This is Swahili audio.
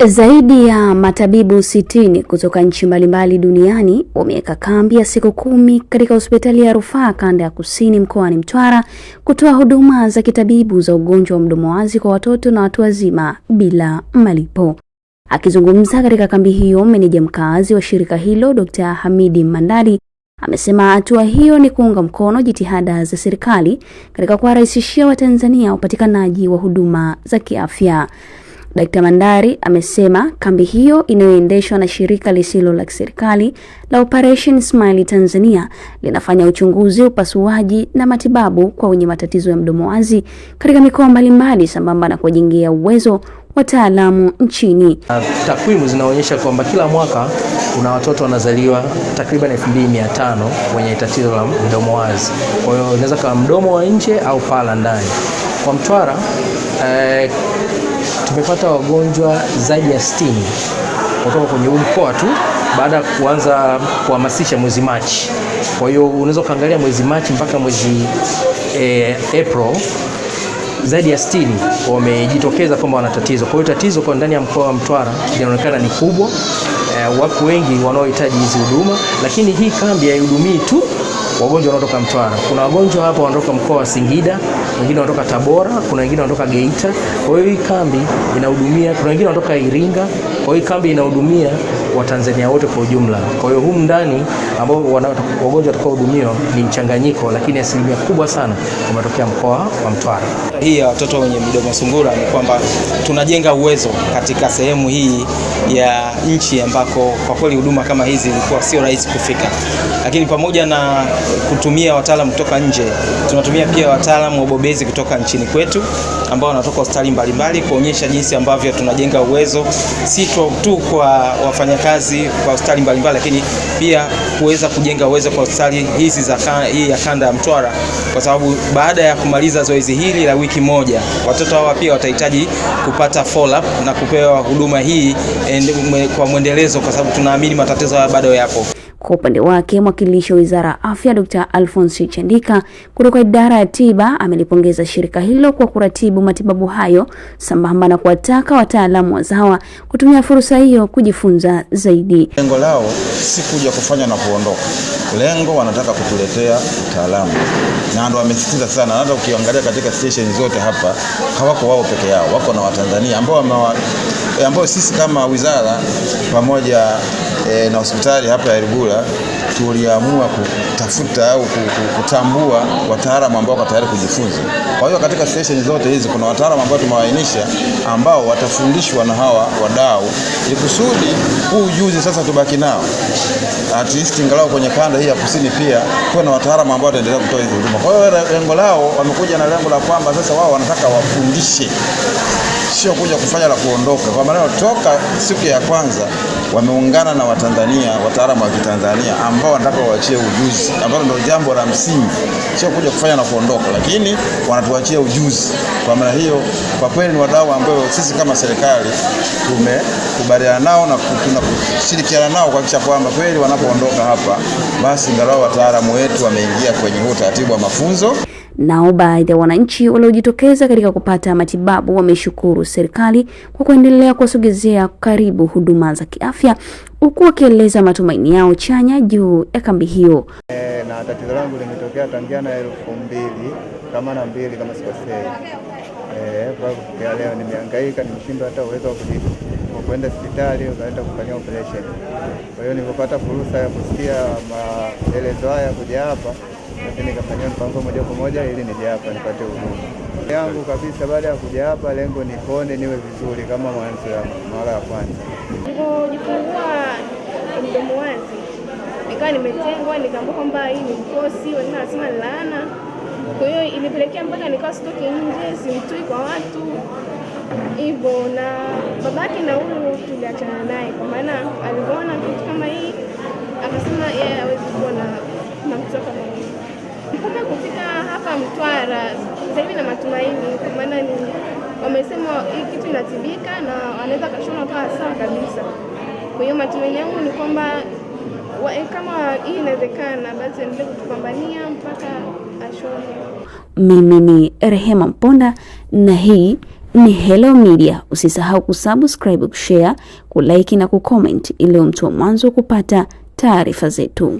Zaidi ya matabibu 60 kutoka nchi mbalimbali duniani wameweka kambi ya siku 10 katika hospitali ya rufaa kanda ya kusini mkoani Mtwara kutoa huduma za kitabibu za ugonjwa wa mdomo wazi kwa watoto na watu wazima bila malipo. Akizungumza katika kambi hiyo, meneja mkazi wa shirika hilo Dr. Hamidi Mandadi amesema hatua hiyo ni kuunga mkono jitihada za serikali katika kuwarahisishia Watanzania upatikanaji wa huduma za kiafya. Dr. Mandari amesema kambi hiyo inayoendeshwa na shirika lisilo la kiserikali la Operation Smile Tanzania linafanya uchunguzi, upasuaji na matibabu kwa wenye matatizo ya mdomo wazi katika mikoa mbalimbali sambamba na kuwajengea uwezo wataalamu nchini. Takwimu zinaonyesha kwamba kila mwaka kuna watoto wanazaliwa takriban 2500 wenye tatizo la mdomo wazi. Kwa hiyo inaweza kama mdomo wa nje au pala ndani. Kwa Mtwara tumepata wagonjwa zaidi ya 60 kutoka kwenye mkoa tu baada ya kuanza kuhamasisha mwezi Machi. Kwa hiyo unaweza kuangalia mwezi Machi mpaka mwezi April zaidi ya 60 wamejitokeza kwamba wana tatizo. Kwa hiyo tatizo kwa ndani ya mkoa wa Mtwara linaonekana ni kubwa. Wako wengi wanaohitaji hizi huduma, lakini hii kambi haihudumii tu wagonjwa wanaotoka Mtwara. Kuna wagonjwa hapa wanatoka mkoa wa Singida, wengine wanatoka Tabora, kuna wengine wanatoka Geita. Kwa hiyo hii kambi inahudumia, kuna wengine wanatoka Iringa. Kwa hiyo kambi inahudumia Watanzania wote kwa ujumla. Kwa hiyo humu ndani ambao wagonjwa watakaohudumiwa ni mchanganyiko, lakini asilimia kubwa sana wametokea mkoa wa Mtwara. Hii ya watoto wenye midomo sungura ni kwamba tunajenga uwezo katika sehemu hii ya nchi ambako kwa kweli huduma kama hizi ilikuwa sio rahisi kufika. Lakini pamoja na kutumia wataalamu kutoka nje, tunatumia pia wataalamu wabobezi kutoka nchini kwetu ambao wanatoka hospitali mbalimbali kuonyesha jinsi ambavyo tunajenga uwezo si tu kwa wafanyakazi kwa hospitali mbalimbali, lakini pia kuweza kujenga uwezo kwa hospitali hizi za hii ya kanda ya Mtwara, kwa sababu baada ya kumaliza zoezi hili la wiki moja, watoto hawa pia watahitaji kupata follow up na kupewa huduma hii kwa mwendelezo, kwa sababu tunaamini matatizo haya bado yapo. Kwa upande wake, mwakilishi wa Wizara ya Afya Dr. Alphonse Chandika kutoka idara ya tiba amelipongeza shirika hilo kwa kuratibu matibabu hayo sambamba na kuwataka wataalamu wazawa kutumia fursa hiyo kujifunza zaidi. Lengo lao si kuja kufanya na kuondoka. Lengo wanataka kutuletea utaalamu. Na ndio wamesisitiza sana, hata ukiangalia katika station zote hapa hawako wao peke yao, wako na Watanzania ambao sisi kama wizara pamoja na hospitali hapa ya Ilugula tuliamua kutafuta au kutambua wataalamu ambao wako tayari kujifunza. Kwa hiyo katika station zote hizi kuna wataalamu ambao tumewaainisha ambao watafundishwa na hawa wadau ili kusudi huu ujuzi sasa tubaki nao. At least ingalau kwenye kanda hii ya kusini pia kuna wataalamu ambao wataendelea kutoa hizo huduma. Kwa hiyo lengo lao, wamekuja na lengo la kwamba sasa wao wanataka wafundishe, sio kuja kufanya la kuondoka. Kwa maana toka siku ya kwanza wameungana na Watanzania, wataalamu wa Kitanzania ambao wanataka waachie ujuzi, ambalo ndio jambo la msingi, sio kuja kufanya na kuondoka, lakini wanatuachia ujuzi. Kwa maana hiyo, kwa kweli ni wadau ambao sisi kama serikali tumekubaliana nao na tunashirikiana nao kuhakikisha kwamba kweli wanapoondoka hapa basi ingalau wataalamu wetu wameingia kwenye huo taratibu wa mafunzo. Nao baadhi ya wananchi waliojitokeza katika kupata matibabu wameshukuru serikali kwa kuendelea kuwasogezea karibu huduma za kiafya, huku wakieleza matumaini yao chanya juu ya kambi hiyo. Na tatizo langu limetokea tangia na 2000 kama sikosei. Kwa leo nimehangaika, nimeshindwa hata uwezo wa kwenda hospitali ukaenda kufanya operation. Kwa hiyo nilipopata fursa ya kusikia maelezo haya kuja hapa, lakini nikafanyia mpango moja kwa moja ili nije hapa nipate huduma yangu kabisa. Baada ya kuja hapa, lengo nipone, niwe vizuri kama mwanzo mara ya kwanza. Nilipojifungua mdomo wazi nikawa nimetengwa, nikaambiwa kwamba hii ni mkosi, wengine wanasema ni laana. Kwa hiyo ilipelekea mpaka nikawa sitoki nje, simtui kwa watu hivyo, na babake na huyu tuliachana naye kwa maana aliona kitu kama hii akasema yeye hawezi kuona na mtoto kama huyu. Mpaka kufika hapa Mtwara sasa hivi na matumaini, kwa maana ni wamesema hii kitu inatibika na anaweza kashona kwa sawa kabisa. Kwa hiyo matumaini yangu ni kwamba kama hii inawezekana basi endelee kutupambania mpaka ashone. Mimi ni Rehema Mponda na hii ni Hello Media. Usisahau kusubscribe, kushare, kulike na kucomment ili mtu wa mwanzo kupata taarifa zetu.